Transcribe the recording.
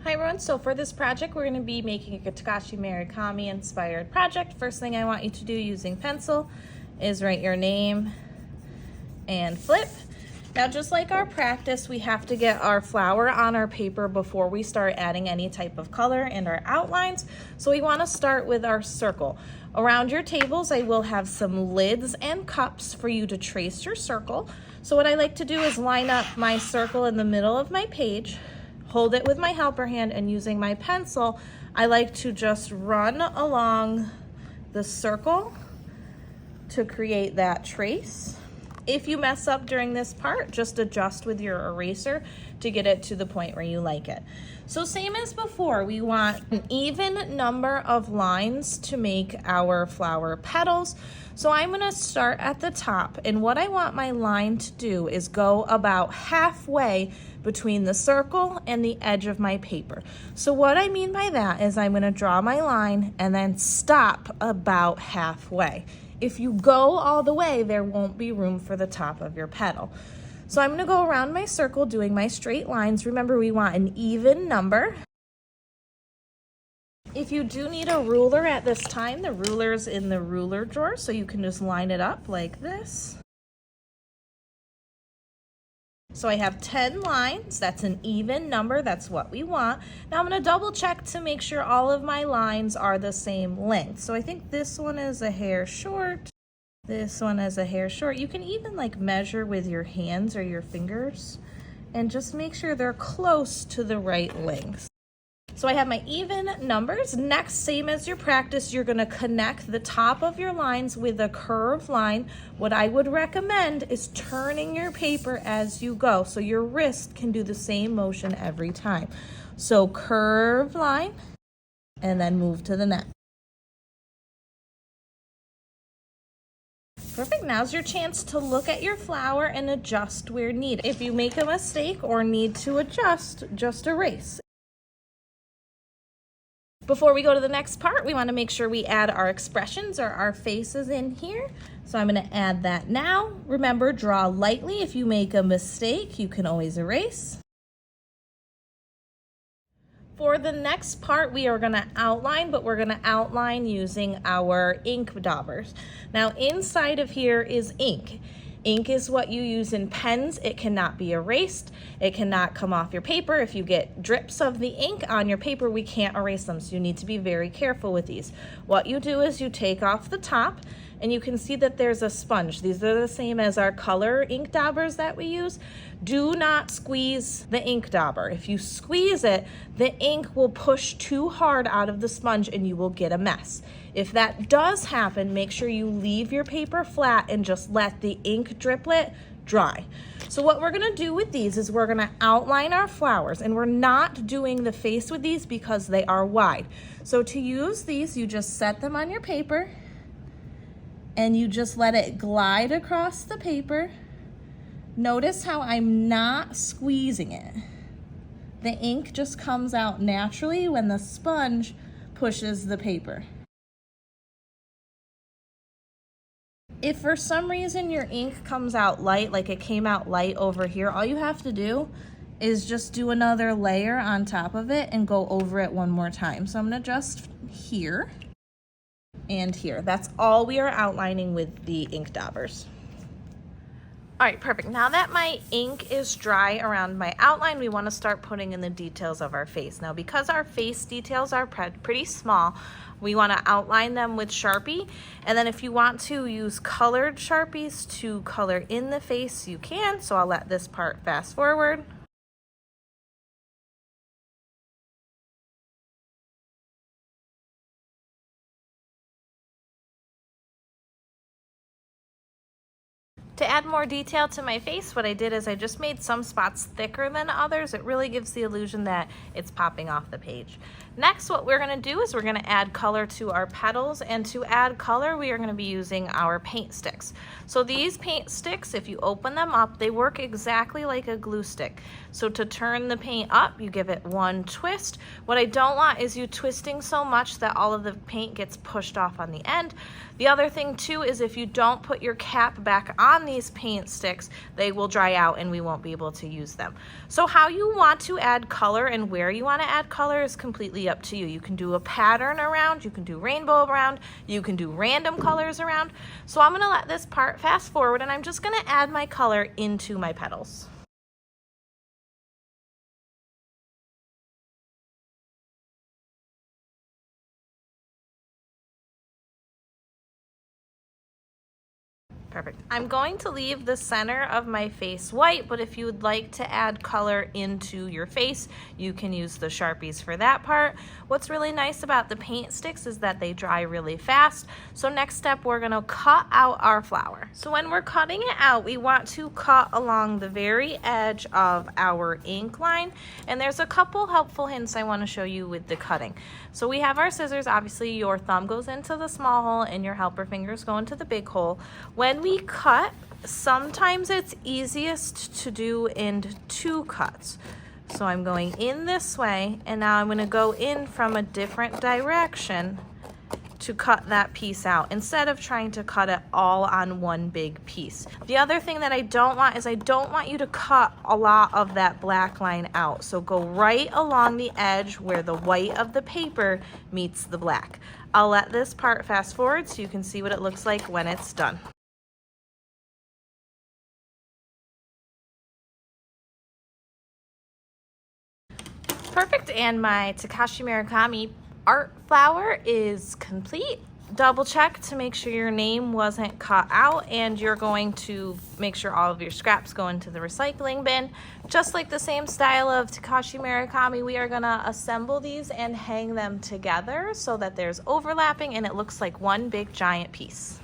Hi everyone, so for this project we're going to be making a Takashi Murakami inspired project. First thing I want you to do using pencil is write your name and flip. Now just like our practice, we have to get our flower on our paper before we start adding any type of color and our outlines. So we want to start with our circle. Around your tables I will have some lids and cups for you to trace your circle. So what I like to do is line up my circle in the middle of my page, hold it with my helper hand, and using my pencil, I like to just run along the circle to create that trace. If you mess up during this part, just adjust with your eraser to get it to the point where you like it. So same as before, we want an even number of lines to make our flower petals. So I'm gonna start at the top, and what I want my line to do is go about halfway between the circle and the edge of my paper. So what I mean by that is I'm gonna draw my line and then stop about halfway. If you go all the way, there won't be room for the top of your petal. So I'm gonna go around my circle doing my straight lines. Remember, we want an even number. If you do need a ruler at this time, the ruler's in the ruler drawer, so you can just line it up like this. So I have 10 lines, that's an even number, that's what we want. Now I'm gonna double check to make sure all of my lines are the same length. So I think this one is a hair short, this one is a hair short. You can even like measure with your hands or your fingers and just make sure they're close to the right length. So I have my even numbers. Next, same as your practice, you're gonna connect the top of your lines with a curved line. What I would recommend is turning your paper as you go, so your wrist can do the same motion every time. So curved line, and then move to the next. Perfect, now's your chance to look at your flower and adjust where needed. If you make a mistake or need to adjust, just erase. Before we go to the next part, we want to make sure we add our expressions or our faces in here. So I'm going to add that now. Remember, draw lightly. If you make a mistake, you can always erase. For the next part, we are going to outline, but we're going to outline using our ink daubers. Now, inside of here is ink. Ink is what you use in pens. It cannot be erased. It cannot come off your paper. If you get drips of the ink on your paper, we can't erase them, so you need to be very careful with these. What you do is you take off the top, and you can see that there's a sponge. These are the same as our color ink daubers that we use. Do not squeeze the ink dauber. If you squeeze it, the ink will push too hard out of the sponge and you will get a mess. If that does happen, make sure you leave your paper flat and just let the ink driplet dry. So what we're gonna do with these is we're gonna outline our flowers, and we're not doing the face with these because they are wide. So to use these, you just set them on your paper and you just let it glide across the paper. Notice how I'm not squeezing it. The ink just comes out naturally when the sponge pushes the paper. If for some reason your ink comes out light, like it came out light over here, all you have to do is just do another layer on top of it and go over it one more time. So I'm gonna just here and here. That's all we are outlining with the ink daubers. All right, perfect. Now that my ink is dry around my outline, we want to start putting in the details of our face. Now, because our face details are pretty small, we want to outline them with Sharpie. And then if you want to use colored Sharpies to color in the face, you can. So I'll let this part fast forward. To add more detail to my face, what I did is I just made some spots thicker than others. It really gives the illusion that it's popping off the page. Next, what we're gonna do is we're gonna add color to our petals, and to add color, we are gonna be using our paint sticks. So these paint sticks, if you open them up, they work exactly like a glue stick. So to turn the paint up, you give it one twist. What I don't want is you twisting so much that all of the paint gets pushed off on the end. The other thing too is if you don't put your cap back on on these paint sticks, they will dry out and we won't be able to use them. So how you want to add color and where you want to add color is completely up to you. You can do a pattern around, you can do rainbow around, you can do random colors around. So I'm going to let this part fast forward and I'm just going to add my color into my petals. Perfect. I'm going to leave the center of my face white, but if you would like to add color into your face, you can use the Sharpies for that part. What's really nice about the paint sticks is that they dry really fast. So next step, we're gonna cut out our flower. So when we're cutting it out, we want to cut along the very edge of our ink line. And there's a couple helpful hints I wanna show you with the cutting. So we have our scissors. Obviously your thumb goes into the small hole and your helper fingers go into the big hole. When we cut, sometimes it's easiest to do in 2 cuts. So I'm going in this way, and now I'm going to go in from a different direction to cut that piece out instead of trying to cut it all on one big piece. The other thing that I don't want is I don't want you to cut a lot of that black line out. So go right along the edge where the white of the paper meets the black. I'll let this part fast forward so you can see what it looks like when it's done. Perfect, and my Takashi Murakami art flower is complete. Double check to make sure your name wasn't cut out, and you're going to make sure all of your scraps go into the recycling bin. Just like the same style of Takashi Murakami, we are gonna assemble these and hang them together so that there's overlapping and it looks like one big giant piece.